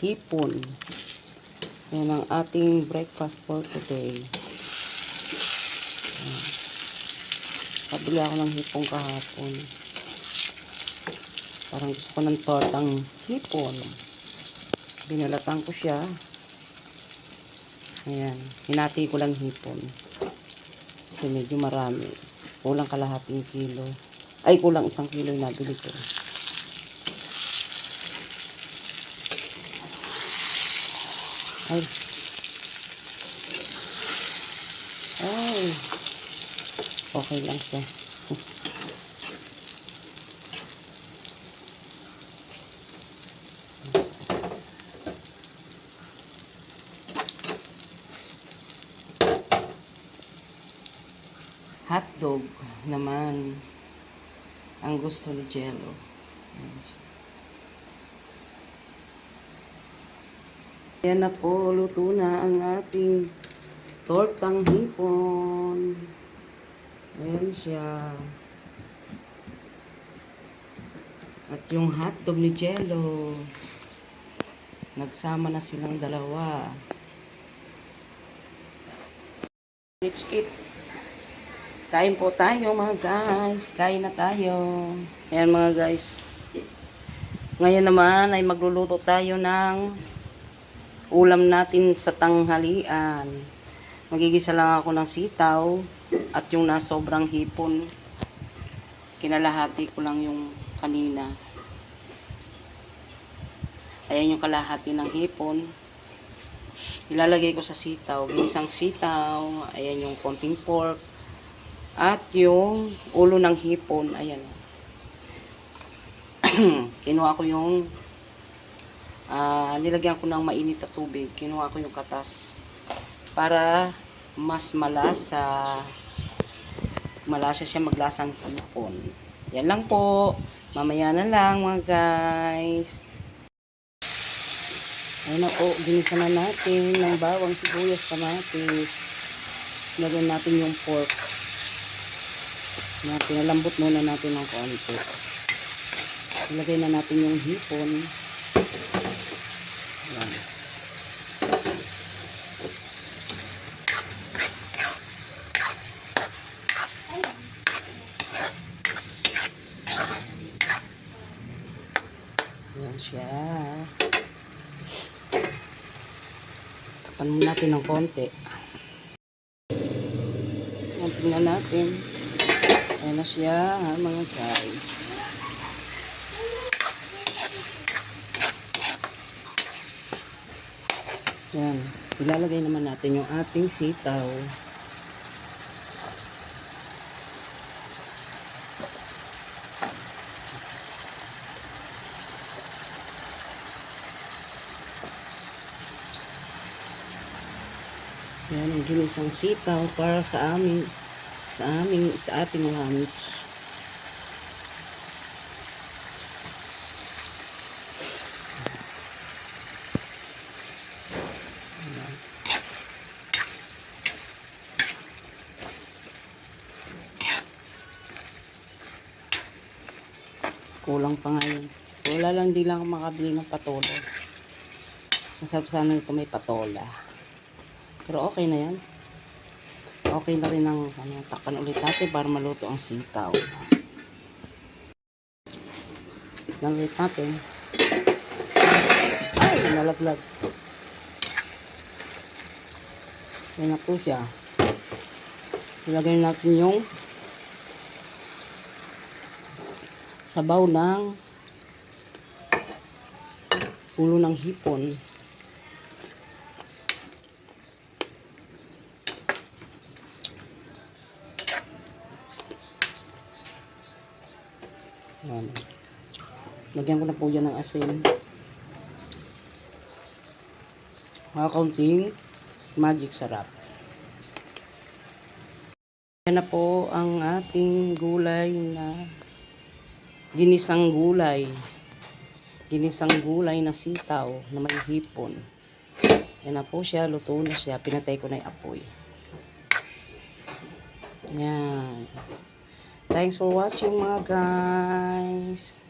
hipon. Yan ang ating breakfast for today. Pabili ako ng hipon kahapon. Parang gusto ko ng tortang hipon. Binalatan ko siya. Ayan. Hinati ko lang hipon. Kasi medyo marami. Kulang kalahating kilo. Ay, kulang 1 kilo yung nabili ko. Ay. Ay. Okay lang siya. Hotdog naman ang gusto ni Jello. Yan na po, luto na ang ating tortang hipon. Ayan siya. At yung hotdog ni Jello, nagsama na silang dalawa. Let's eat. Kain po tayo mga guys. Kain na tayo. Ayan mga guys. Ngayon naman ay magluluto tayo ng ulam natin sa tanghalian. Magigisa lang ako ng sitaw at yung nasobrang hipon. Kinalahati ko lang yung kanina. Ayan yung kalahati ng hipon. Ilalagay ko sa sitaw. Ginisang sitaw. Ayan yung konting pork. At yung ulo ng hipon, ayan. Kinuha ko yung nilagyan ko ng mainit na tubig. Kinuha ko yung katas para mas malasa. Malasa siya, maglasang hipon. Yan lang po. Mamaya na lang mga guys. Ayun na po, ginisa na natin ng bawang, sibuyas, kamatis. Lagyan natin yung pork. Pinalambot muna natin ng konti. Ilagay na natin yung hipon. Ayan. Ayan siya. Tapan muna natin ng konti. Ayan, tingnan natin. Ayan na siya, ha, mga guys. Ayan. Ilalagay naman natin yung ating sitaw. Ayan, ang ginisang sitaw para sa ating lunch. Kulang pa nga yun. Wala lang, di lang makabili ng patola. Masarap sana ito may patola. Pero okay na yan. Okay na rin ang takpan ulit natin para maluto ang sitaw. Nalulit natin. Ay, nalaglag. Yan na po siya. Ilagay natin yung sabaw ng ulo ng hipon. Yan. Lagyan ko na po dyan ng asin. Mga kaunting magic sarap. Yan na po ang ating gulay na ginisang gulay. Ginisang gulay na sitaw na may hipon. Yan na po siya. Luto na siya. Pinatay ko na yung apoy. Yan. Thanks for watching mga guys.